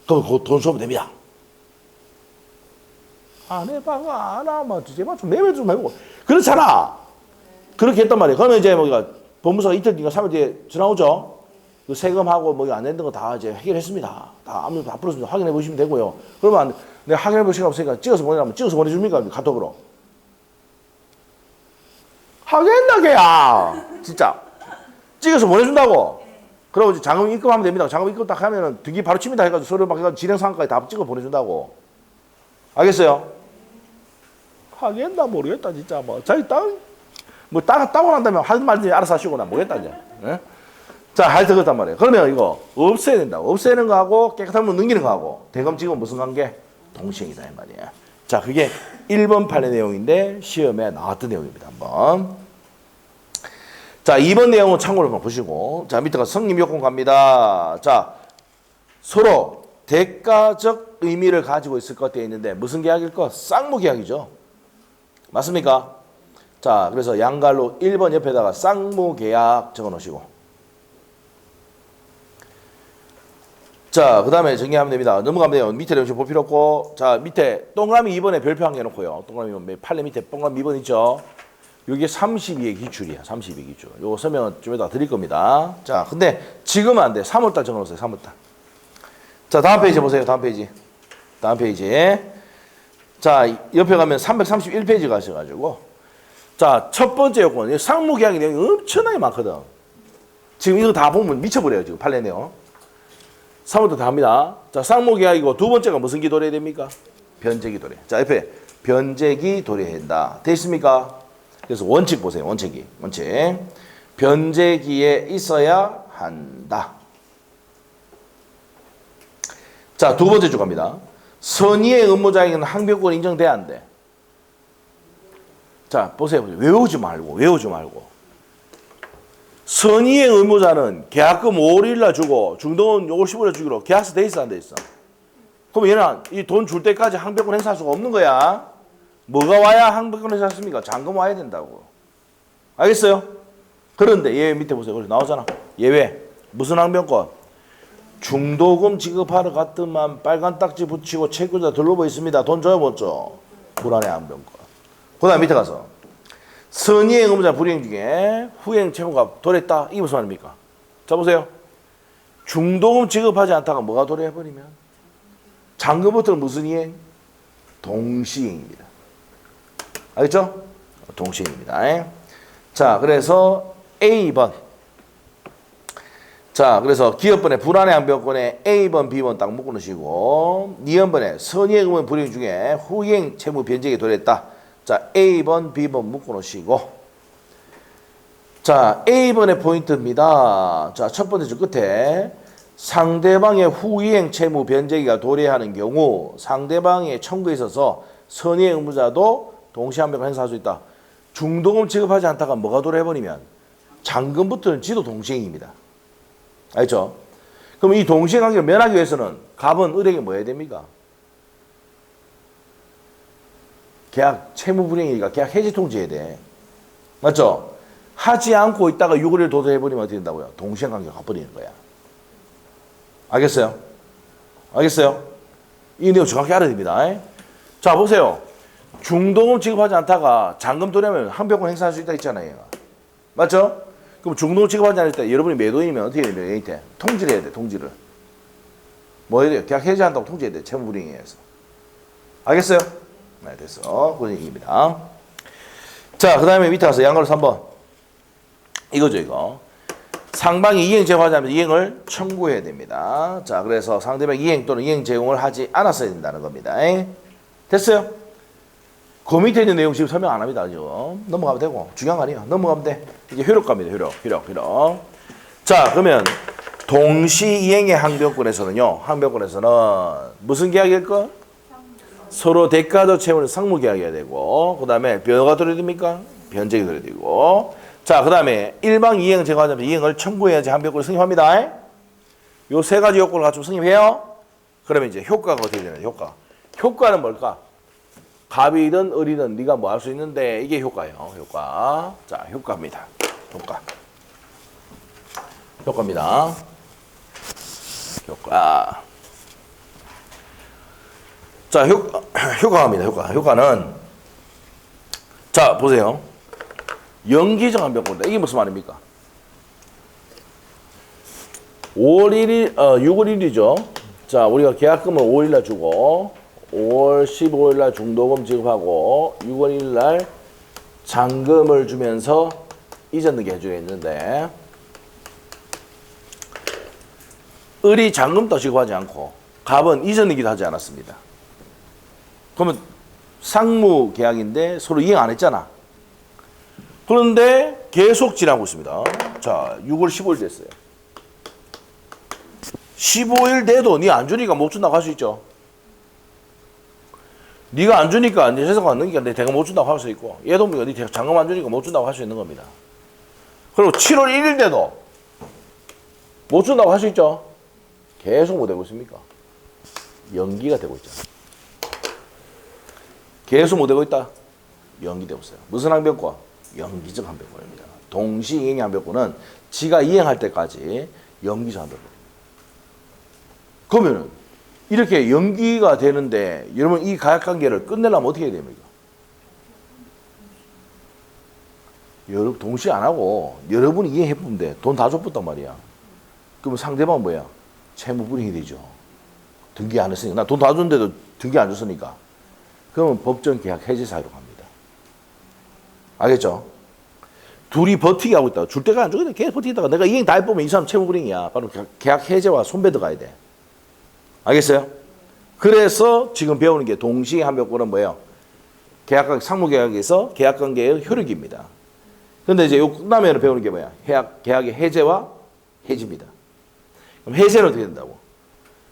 그럼 그 돈 쏘면 됩니다. 안 해봐가 안 하면 제발 좀 매매 좀 해보고 그렇잖아. 그렇게 했단 말이에요. 그러면 이제 뭐가 법무사가 이틀 뒤가 3일 뒤에 전화 오죠. 그 세금하고 뭐 안 냈던 거 다 이제 해결했습니다. 다 아무 다 풀었습니다. 확인해 보시면 되고요. 그러면 내가 확인해 볼 시간 없으니까 찍어서 보내라면 찍어서 보내줍니까? 카톡으로. 하겠나 걔야. 진짜. 찍어서 보내준다고. 그리고 이제 잔금 입금하면 됩니다. 잔금 입금 딱 하면은 등기 바로 칩니다 해가지고 서류 막 해가지고 진행 상황까지 다 찍어 보내준다고. 알겠어요? 하겠나 모르겠다 진짜 뭐 자기 땅 따고 난다면 하든 말든지 알아서 하시고 나 모르겠다 이제. 예? 자, 하여튼 그렇단 말이에요. 그러면 이거 없애야 된다고. 없애는 거하고 깨끗한 물 넘기는 거하고 대검 지금 무슨 관계? 동시행이다 이 말이야. 자, 그게 1번 판례 내용인데 시험에 나왔던 내용입니다. 한번. 자, 2번 내용은 참고로 한번 보시고 자, 밑에가 성립 요건 갑니다. 자, 서로 대가적 의미를 가지고 있을 것 되어 있는데 무슨 계약일 것? 쌍무 계약이죠. 맞습니까? 자, 그래서 양갈로 1번 옆에다가 쌍무 계약 적어 놓으시고 자, 그 다음에 정리하면 됩니다. 넘어가면 돼요. 밑에 내용 볼 필요 없고 자, 밑에 동그라미 2번에 별표 한 개 놓고요. 동그라미 2번, 판례 밑에 동그라미 2번 있죠. 이게 32의 기출이야. 32의 기출. 요거 설명은 좀 이따 드릴 겁니다. 자, 근데 지금은 안 돼. 3월달 적어 놓으세요. 3월달. 자, 다음 페이지 보세요. 다음 페이지. 다음 페이지. 자, 옆에 가면 331페이지 가셔가지고 자, 첫 번째 요건. 상무 계약 내용이 엄청나게 많거든. 지금 이거 다 보면 미쳐버려요. 지금 판례 내용. 3월부터 다 합니다. 자, 쌍무 계약이고 두 번째가 무슨 기 도래해야 됩니까? 변제기 도래. 자, 옆에 변제기 도래해야 된다. 돼 있습니까? 그래서 원칙 보세요. 원칙. 변제기에 있어야 한다. 자, 두 번째 줄 갑니다. 선의의 의무자에게는 항변권이 인정돼야 안 돼. 자, 보세요. 외우지 말고. 선의의 의무자는 계약금 5월 1일 날 주고 중도금 5월 15일 주기로 계약서 돼 있어 안 돼 있어? 그럼 얘는 이 돈 줄 때까지 항변권 행사할 수가 없는 거야. 뭐가 와야 항변권 행사했습니까? 잔금 와야 된다고. 알겠어요? 그런데 예외 밑에 보세요. 그래 나오잖아. 예외. 무슨 항변권? 중도금 지급하러 갔더만 빨간 딱지 붙이고 채권자 들러보 있습니다. 돈 줘요 못 줘? 불안해 항변권. 그 다음 밑에 가서 선의의 의무자 불이행 중에 후행 채무가 도래했다. 이게 무슨 말입니까? 자 보세요. 중도금 지급하지 않다가 뭐가 도래해버리면 잔금부터는 무슨 이행? 동시이행입니다. 알겠죠? 동시이행입니다. 자 그래서 A번 자 그래서 기업번에 불안해 항변권에 A번 B번 딱 묶어놓으시고 니은번에 선의의 의무 불이행 중에 후행 채무 변제액이 도래했다. 자 A번 B번 묶어놓으시고 자 A번의 포인트입니다. 자 첫 번째 줄 끝에 상대방의 후이행 채무 변제기가 도래하는 경우 상대방의 청구에 있어서 선의의 의무자도 동시에 항변권을 행사할 수 있다. 중도금 지급하지 않다가 뭐가 도래해버리면 잔금부터는 지도 동시행입니다. 알죠? 그럼 이 동시행 관계를 면하기 위해서는 갑은 을에게 뭐 해야 됩니까? 계약 채무 불이행이니까 계약 해지 통지해야 돼. 맞죠? 하지 않고 있다가 6월을 도달해버리면 어떻게 된다고요? 동시행 관계가 가버리는 거야. 알겠어요? 알겠어요? 이 내용 정확히 알아야 됩니다. 자 보세요. 중도금 지급하지 않다가 잔금 도래하면 항변권 행사할 수 있다 했잖아요. 맞죠? 그럼 중도금 지급하지 않을 때 여러분이 매도인이면 어떻게 해야 돼요? 얘한테 통지를 해야 돼. 통지를. 뭐 해야 돼요? 계약 해지한다고 통지해야 돼. 채무 불이행에 의해서. 알겠어요? 네 됐어. 그런 얘기입니다. 자 그 다음에 밑에 가서 양가로 3번 이거죠 이거. 상방이 이행 제공하자면 이행을 청구해야 됩니다. 자 그래서 상대방 이행 또는 이행 제공을 하지 않았어야 된다는 겁니다. 됐어요? 그 밑에 있는 내용 지금 설명 안 합니다. 지금 넘어가면 되고 중요한 거 아니에요. 넘어가면 돼. 이제 효력갑니다. 효력. 자 그러면 동시 이행의 항변권에서는요. 항변권에서는 무슨 계약일 거? 서로 대가적 채무는 상무 계약해야 되고 그 다음에 뭐가 들어야 됩니까? 변제가 들어야 되고 자 그 다음에 일방 이행을 제공하자면 이행을 청구해야지 항변권을 승인합니다. 요 세 가지 요건을 갖추면 승인해요. 그러면 이제 효과가 어떻게 되냐? 효과는 뭘까? 갑이든 을이든 네가 뭐 할 수 있는데 이게 효과예요. 효과. 자 효과입니다. 효과입니다. 효과. 자 효과입니다. 효과는 자 보세요. 연기적 항변권이다. 이게 무슨 말입니까? 5월 1일, 6월 1일이죠. 자, 우리가 계약금을 5일 날 주고 5월 15일 날 중도금 지급하고 6월 1일 날 잔금을 주면서 이전 등기 해줘야 했는데 을이 잔금도 지급하지 않고 갑은 이전 등기도 하지 않았습니다. 그러면 상무 계약인데 서로 이행 안 했잖아. 그런데 계속 지나고 있습니다. 자, 6월 15일 됐어요. 15일 돼도 네 안 주니까 못 준다고 할 수 있죠. 네가 안 주니까 네 재산가 안 넘기니까 내 대가 못 준다고 할 수 있고 얘도 네 잔금 안 주니까 못 준다고 할 수 있는 겁니다. 그리고 7월 1일 돼도 못 준다고 할 수 있죠. 계속 못 되고 있습니까? 연기가 되고 있잖아. 계속 못 되고 있다. 연기되고 있어요. 무슨 항변권? 연기적 항변권입니다. 동시 이행 항변권은 지가 이행할 때까지 연기적 항변권. 그러면은 이렇게 연기가 되는데 여러분 이 가약관계를 끝내려면 어떻게 해야 됩니까? 여러분 동시에 안 하고 여러분이 이행해보면 돼. 돈 다 줬단 말이야. 그러면 상대방은 뭐야? 채무불이행이 되죠. 등기 안 했으니까. 나 돈 다 줬는데도 등기 안 줬으니까. 그러면 법정 계약 해지 사유로 갑니다. 알겠죠? 둘이 버티기 하고 있다가 줄 때가 안 주거든. 계속 버티다가 내가 이행 다 해보면 이 사람 채무불이행이야. 바로 계약 해제와 손배 들어가야 돼. 알겠어요? 그래서 지금 배우는 게 동시 항변권은 뭐예요? 계약관계, 상무계약에서 계약관계의 효력입니다. 근데 이제 요 끝나면 배우는 게 뭐야? 계약의 해제와 해지입니다. 그럼 해제는 어떻게 된다고?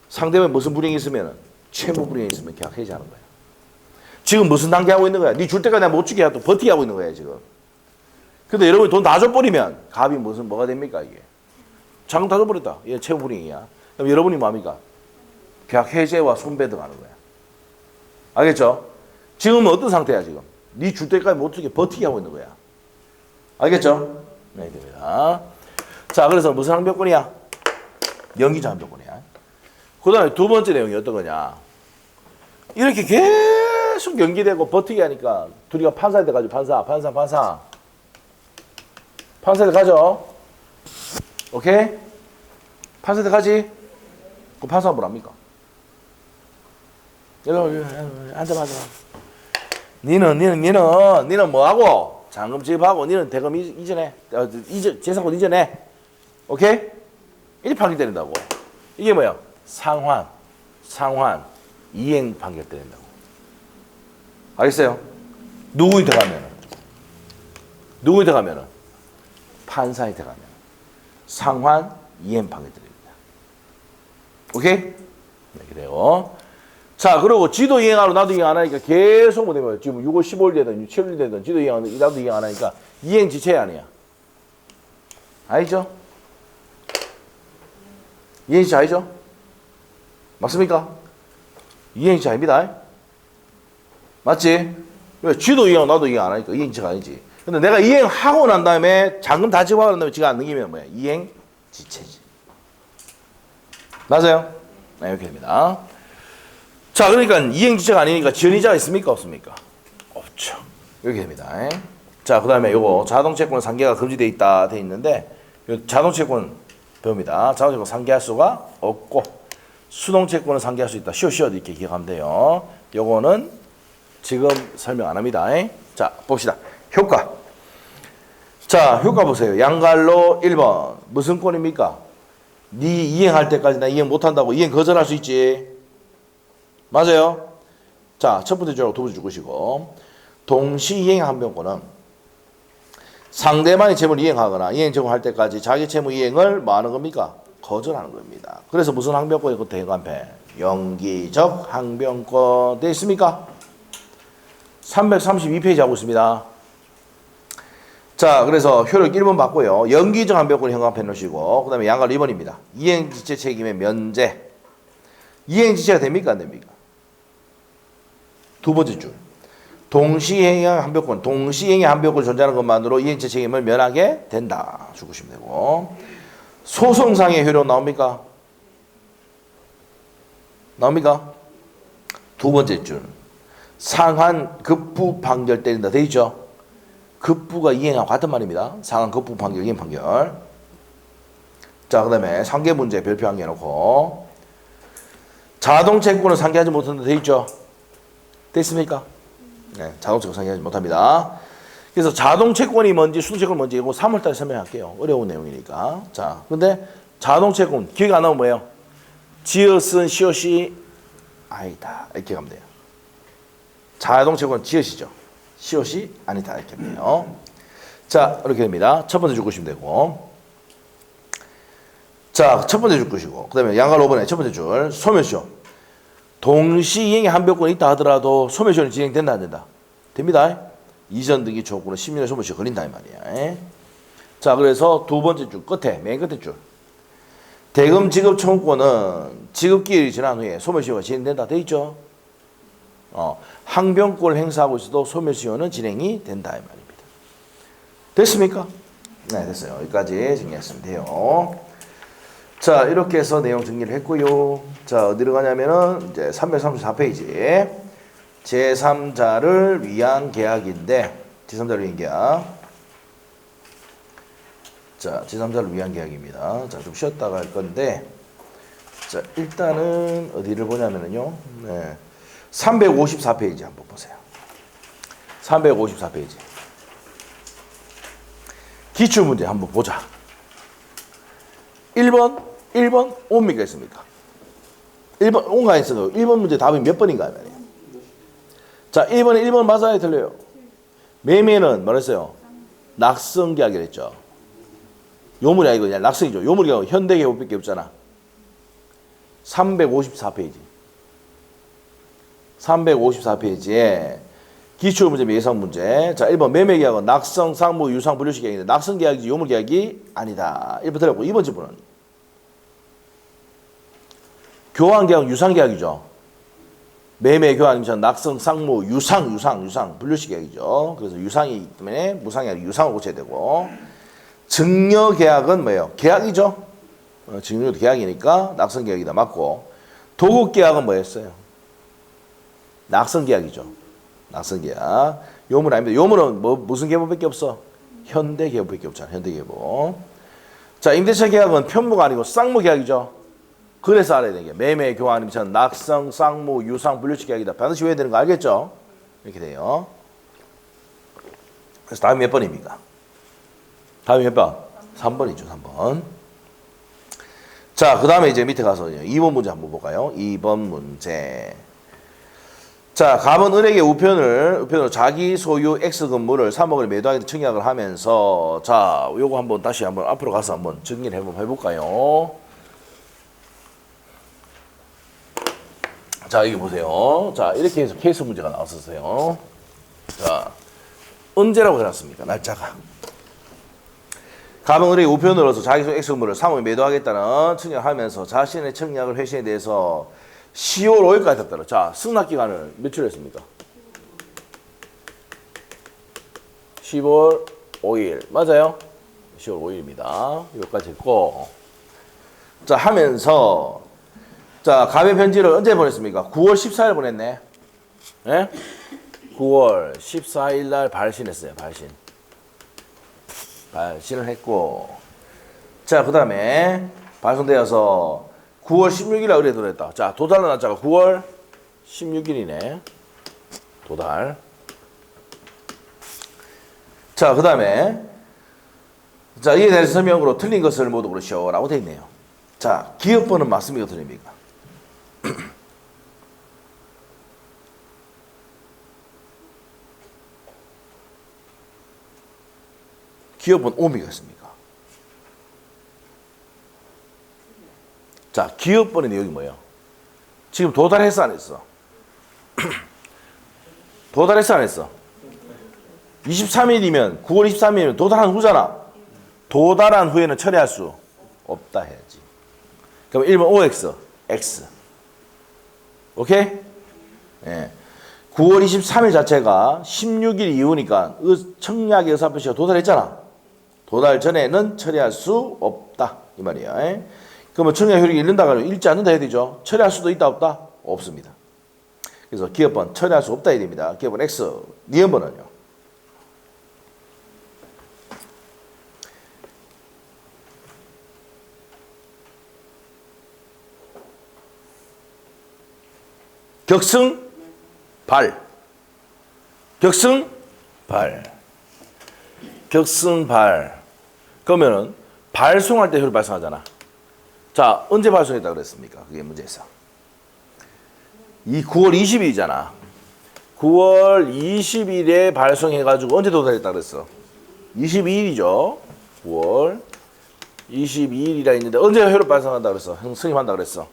상대방에 무슨 불이행이 있으면 채무불이행이 있으면 계약 해제하는 거야. 지금 무슨 단계 하고 있는 거야? 네 줄 때까지 내가 못 주게 하고 버티게 하고 있는 거야 지금. 근데 여러분이 돈 다 줘버리면 갑이 뭐가 됩니까 이게? 자금 다 줘버렸다. 얘 채무 불이익이야. 그럼 여러분이 뭡니까? 계약 해제와 손배등 하는 거야. 알겠죠? 지금은 어떤 상태야 지금? 네 줄 때까지 못 주게 버티게 하고 있는 거야. 알겠죠? 네, 됩니다. 자, 그래서 무슨 항변권이야? 연기자 항변권이야. 그 다음에 두 번째 내용이 어떤 거냐? 이렇게 계속 연기되고 버티게 하니까 둘이가 판사한테 가죠. 판사한테 가죠. 오케이? 판사한테 가지? 그럼 판사가 뭐랍니까? 앉아봐. 니는 뭐하고? 잔금 지급하고, 니는 대금 이전해. 재산권 이전해. 오케이? 이렇게 판결 때린다고. 이게 뭐야? 상환, 이행 판결 때린다고. 알겠어요? 누구한테 가면은? 판사한테 가면. 상환, 이행 판결 때립니다. 오케이? 네, 그래요. 자, 그리고 지도 이행 나도 이행 안 하니까 계속 뭐 되면 지금 6월 15일 되든 7일 되든 지도 이행 나도 이행 안 하니까 이행 지체 아니야. 알죠? 이행 지체 알죠? 맞습니까? 이행 지체 아닙니다. 맞지? 왜? 지도 이행 나도 이행 안 하니까 이행 지체가 아니지. 근데 내가 이행하고 난 다음에 잔금 다 지급하고 난 다음에 지가 안 넘기면 뭐야? 이행 지체지. 맞아요? 네, 이렇게 됩니다. 자, 그러니까 이행지체가 아니니까 지연이자가 있습니까? 없습니까? 없죠. 이렇게 됩니다. 자, 그 다음에 요거 자동채권 상계가 금지되어 있다 돼 있는데 자동채권 배웁니다. 자동채권 상계할 수가 없고 수동채권은 상계할 수 있다. 쉬워 이렇게 기억하면 돼요. 요거는 지금 설명 안 합니다. 자, 봅시다. 효과. 자, 효과 보세요. 양갈로 1번. 무슨 권입니까? 네 이행할 때까지 나 이행 못한다고 이행 거절할 수 있지. 맞아요? 자, 첫 번째 줄하고 두 번째 줄 것이고, 동시이행 항변권은 상대방의 채무를 이행하거나 이행 제공할 때까지 자기 채무 이행을 뭐 하는 겁니까? 거절하는 겁니다. 그래서 무슨 항변권이 그 대관패? 연기적 항변권 되어 있습니까? 332페이지 하고 있습니다. 자, 그래서 효력 1번 받고요. 연기적 항변권 현관패 놓으시고, 그 다음에 양갈 2번입니다. 이행지체 책임의 면제. 이행지체가 됩니까? 안 됩니까? 두 번째 줄. 동시행의 항변권. 동시행의 항변권이 존재하는 것만으로 이행지체 책임을 면하게 된다. 주시면 되고. 소송상의 효력 나옵니까? 나옵니까? 두 번째 줄. 상한 급부 판결 때린다. 돼 있죠? 급부가 이행하고 같은 말입니다. 상한 급부 판결, 이행 판결. 자, 그 다음에 상계 문제 별표 한 개 놓고. 자동채권을 상계하지 못한다. 돼 있죠? 됐습니까? 네, 자동채권 상계하지 못합니다. 그래서 자동채권이 뭔지 수동채권이 뭔지 이거 3월달에 설명할게요. 어려운 내용이니까. 자, 근데 자동채권 기억이 안 나면 뭐예요? 지읒은 시옷이 아니다. 이렇게 가면 돼요. 자동채권 지읒이죠. 시옷이 아니다. 이렇게 하면 돼요. 자, 이렇게 됩니다. 첫 번째 줄 것이면 되고. 자, 첫 번째 줄 것이고. 그 다음에 양갈 5번에 첫 번째 줄 소멸시효. 동시이행의 항변권이 있다 하더라도 소멸시효는 진행된다 안 된다? 됩니다. 이전 등기 조건은 10년의 소멸시효 걸린다 이 말이야. 자, 그래서 두 번째 줄 끝에 맨 끝에 줄 대금 지급 청구권은 지급기일이 지난 후에 소멸시효가 진행된다 돼 있죠? 항변권을 행사하고 있어도 소멸시효는 진행이 된다 이 말입니다. 됐습니까? 네, 됐어요. 여기까지 정리했으면 돼요. 자, 이렇게 해서 내용 정리를 했고요. 자, 어디로 가냐면은 이제 334페이지 제3자를 위한 계약인데 제3자를 위한 계약. 자, 제3자를 위한 계약입니다. 자, 좀 쉬었다가 할 건데 자, 일단은 어디를 보냐면은요. 네. 354페이지 한번 보세요. 354페이지. 기출문제 한번 보자. 1번 옵니까 있습니까? 1번 온가 있어요. 1번 문제 답이 몇 번인가 말이에요. 자, 1번에 1번 맞아요, 틀려요? 매매는 뭐랬어요? 낙성계약이라 했죠. 요물이 아니고 그냥 낙성이죠. 요물이 현대계약밖에 없잖아. 354페이지. 354페이지에 기출문제, 예상문제. 자, 1번 매매계약은 낙성, 상무, 유상, 분류식 계약인데 낙성계약이지 요물계약이 아니다. 1번 들었고 2번 질문은 교환계약은 유상계약이죠. 매매, 교환, 임차는 낙성, 상무, 유상, 분류식 계약이죠. 그래서 유상이기 때문에 무상이 아니라 유상을 고쳐야 되고 증여계약은 뭐예요? 계약이죠. 증여도 계약이니까 낙성계약이다. 맞고 도급계약은 뭐였어요? 낙성계약이죠. 낙성계약. 요물 아닙니다. 요물은 무슨 계보밖에 없어? 현대계보밖에 없잖아. 현대계보. 자, 임대차 계약은 편무가 아니고 쌍무계약이죠. 그래서 알아야 되는 게 매매, 교환, 임차는 낙성, 쌍무, 유상, 분류식 계약이다. 반드시 외워야 되는 거 알겠죠? 이렇게 돼요. 그래서 다음이 몇 번입니까? 다음이 몇 번? 3번이죠. 3번. 자, 그 다음에 이제 밑에 가서 2번 문제 한번 볼까요? 2번 문제. 자, 갑은 은행의 우편으로 자기 소유 X 건물을 3억을 매도하게 청약을 하면서 자, 요거 한번 다시 한번 앞으로 가서 한번 정리를 한번 해볼까요? 자, 여기 보세요. 자, 이렇게 해서 케이스 문제가 나왔었어요. 자, 언제라고 해놨습니까? 날짜가. 갑은 은행의 우편으로서 자기 소유 X 건물을 3억에 매도하겠다는 청약하면서 자신의 청약을 회신에 대해서 10월 5일까지 했더라. 자, 승낙기간을 며칠 했습니까? 10월 5일. 맞아요? 10월 5일입니다. 여기까지 했고. 자, 하면서, 자, 갑의 편지를 언제 보냈습니까? 9월 14일 보냈네. 예? 9월 14일 날 발신했어요. 발신을 했고. 자, 그 다음에 발송되어서 9월 16일에 의뢰 들어왔다. 자, 도달한 날짜가 9월 16일이네. 도달. 자, 그 다음에 자, 이에 대해서 설명으로 틀린 것을 모두 그러시오 라고 되어 있네요. 자, 기업번은 맞습니까? 틀립니까? 기업은 오미가 있습니까? 자, 기업번의 내용이 뭐예요? 지금 도달했어 안 했어? 도달했어 안 했어? 23일이면 9월 23일이면 도달한 후잖아. 도달한 후에는 처리할 수 없다 해야지. 그럼 1번 OX, X. 오케이? 예. 9월 23일 자체가 16일 이후니까 청약의 의사표시가 도달했잖아. 도달 전에는 처리할 수 없다. 이 말이야. 예? 그러면 청약 효력이 잃는다가 잃지 않는다 해야 되죠. 처리할 수도 있다 없다? 없습니다. 그래서 기업번 처리할 수 없다 해야 됩니다. 기업번 X. 니은번은요? 격승발. 그러면은 발송할 때 효율 발송하잖아. 자, 언제 발송했다 그랬습니까? 그게 문제에서. 이 9월 20일이잖아. 9월 20일에 발송해가지고 언제 도달했다 그랬어? 22일이죠. 9월 22일이라 했는데 언제 효율 발송한다 그랬어? 승인한다 그랬어?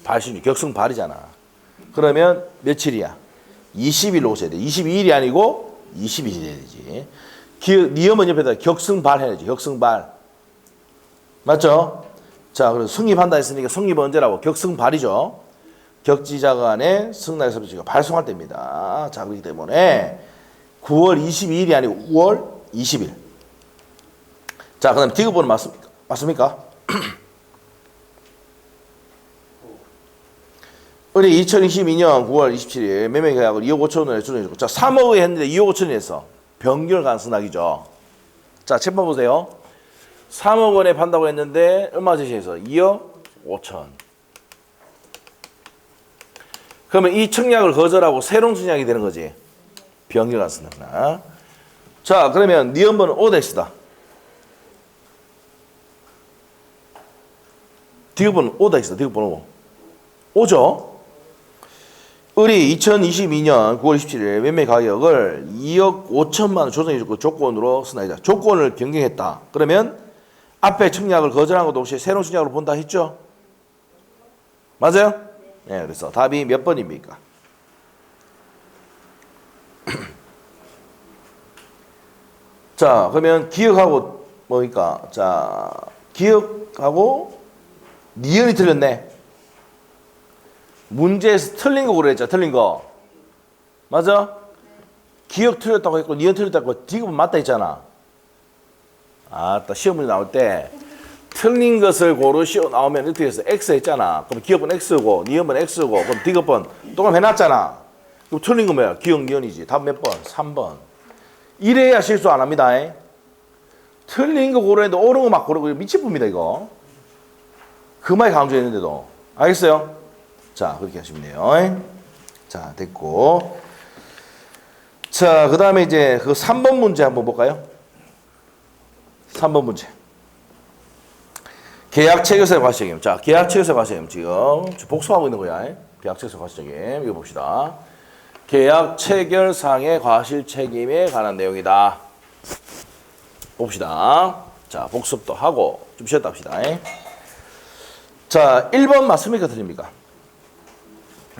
발신이 격승발이잖아. 그러면 며칠이야? 20일로 오셔야 돼. 22일이 아니고 20일이 돼야 되지. 니음은 옆에다 격승발 해야지. 격승발. 맞죠? 자, 그래서 성립한다 했으니까 성립은 언제라고? 격승발이죠. 격지자 간의 승낙 서비스가 발송할 때입니다. 자, 그렇기 때문에 9월 22일이 아니고 9월 20일. 자, 그 다음에 디귿번호 맞습니까? 우리 2022년 9월 27일 매매 계약을 2억 5천원에 준행해주고, 자, 3억에 했는데 2억 5천원에 했어. 변결 가능성이죠. 자, 책 봐보세요. 3억 원에 판다고 했는데 얼마 제시해서 2억 5천. 그러면 이 청약을 거절하고 새로운 청약이 되는 거지. 변결 가능성 하나. 자, 그러면 니은번은 OX다. 디귿번은 OX다. 디귿번 오죠. 우리 2022년 9월 27일 매매 가격을 2억 5천만 원 조정해주고 조건으로 승낙이다. 조건을 변경했다. 그러면 앞에 청약을 거절한 것도 없이 새로운 청약으로 본다 했죠? 맞아요? 네, 그래서 답이 몇 번입니까? 자, 그러면 기억하고 뭐니까 자, 기억하고 니은이 틀렸네. 문제에서 틀린 거 그랬죠. 틀린 거. 맞아? 기억 틀렸다고 했고 니은 틀렸다고 했고 디귿은 맞다 했잖아. 아따 시험 문제 나올 때 틀린 것을 고르시오 나오면 어떻게 했어? X 했잖아. 그럼 기억은 X고 니은은 X고 그럼 디귿은 똑같이 해놨잖아. 그럼 틀린 거 뭐야? 기억 니은이지. 답 몇 번? 3번. 이래야 실수 안 합니다. 틀린 거 고르는데 옳은 거 막 고르고 미치쁩니다 이거. 그 말 강조했는데도. 알겠어요? 자 그렇게 하시면 돼요. 자 됐고. 자 그 다음에 이제 그 3번 문제 한번 볼까요? 3번 문제. 계약 체결서 과시책임. 자 계약 체결서 과시책임 지금 복습하고 있는 거야. 계약 체결서 과시책임 이거 봅시다. 계약 체결상의 과실 책임에 관한 내용이다. 봅시다. 자, 복습도 하고 좀 쉬었다 합시다. 자, 1번 맞습니까? 틀립니까?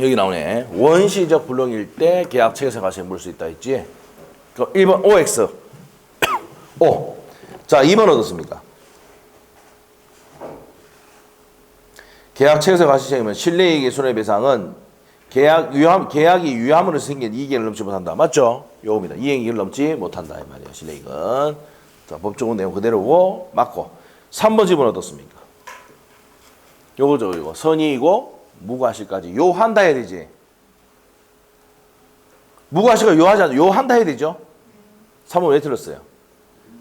여기 나오네. 원시적 불능일 때 계약 체결상 과실에 물을 수 있다 했지? 그럼 1번 OX. O. 자, 2번 어떻습니까? 계약 체결상 과실 책임은 실내이익의 손해배상은 계약이 유함으로 생긴 이익을 넘지 못한다. 맞죠? 요겁니다. 이익을 넘지 못한다. 이 말이에요. 실내이익은. 자, 법적인 내용 그대로고, 맞고. 3번 집은 어떻습니까? 요거죠, 이거. 선의이고, 무과실까지. 요 한다 해야 되지. 무과실까 요 하지 않아. 요 한다 해야 되죠? 3번 왜 틀렸어요?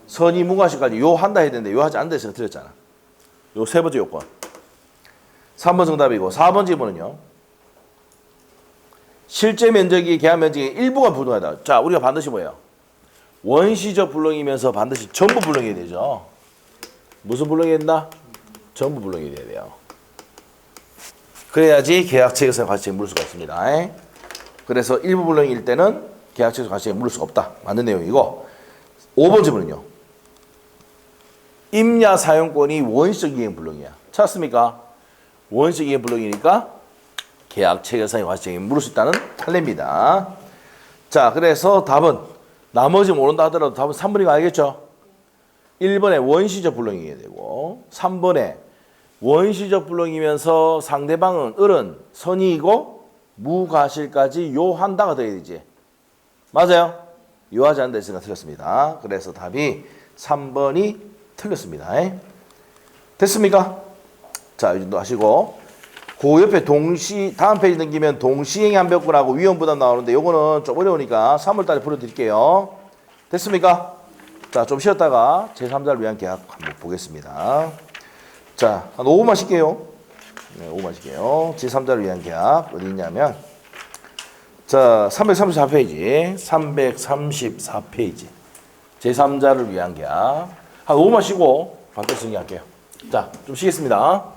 선의 무과실까지 요 한다 해야 되는데, 요 하지 않는다 해서 틀렸잖아. 요 세 번째 요건. 3번 정답이고, 4번 집은요? 실제 면적이 계약 면적의 일부가 불능하다. 자, 우리가 반드시 뭐예요? 원시적 불능이면서 반드시 전부 불능해야 되죠. 무슨 불능해야 된다? 전부 불능해야 돼요. 그래야지 계약 체결상 과실책임 물을 수가 있습니다. 그래서 일부 불능일 때는 계약 체결상 과실책임 물을 수가 없다. 맞는 내용이고 5번 질문은요. 임야 사용권이 원시적 이행 불능이야. 찾았습니까? 원시적 이행 불능이니까 계약 체결상의 과실책임 물을 수 있다는 판례입니다. 자, 그래서 답은 나머지 모른다 하더라도 답은 3번이 가야겠죠. 1번에 원시적 불능이어야 되고 3번에 원시적 불능이면서 상대방은 을은 선의이고 무과실까지 요한다가 돼야 되지. 맞아요? 요하지 않는다 했으니까 틀렸습니다. 그래서 답이 3번이 틀렸습니다. 됐습니까? 자, 이 정도 하시고 그 옆에 다음 페이지 넘기면 동시행위 한벽분하고 위험부담 나오는데 요거는 좀 어려우니까 3월달에 풀어드릴게요. 됐습니까? 자, 좀 쉬었다가 제3자를 위한 계약 한번 보겠습니다. 자, 한 5분만 쉴게요. 네, 5분만 쉴게요. 제3자를 위한 계약 어디 있냐면 자, 334페이지 334페이지 제3자를 위한 계약 한 5분만 쉬고 반드시 정리할게요. 자, 좀 쉬겠습니다.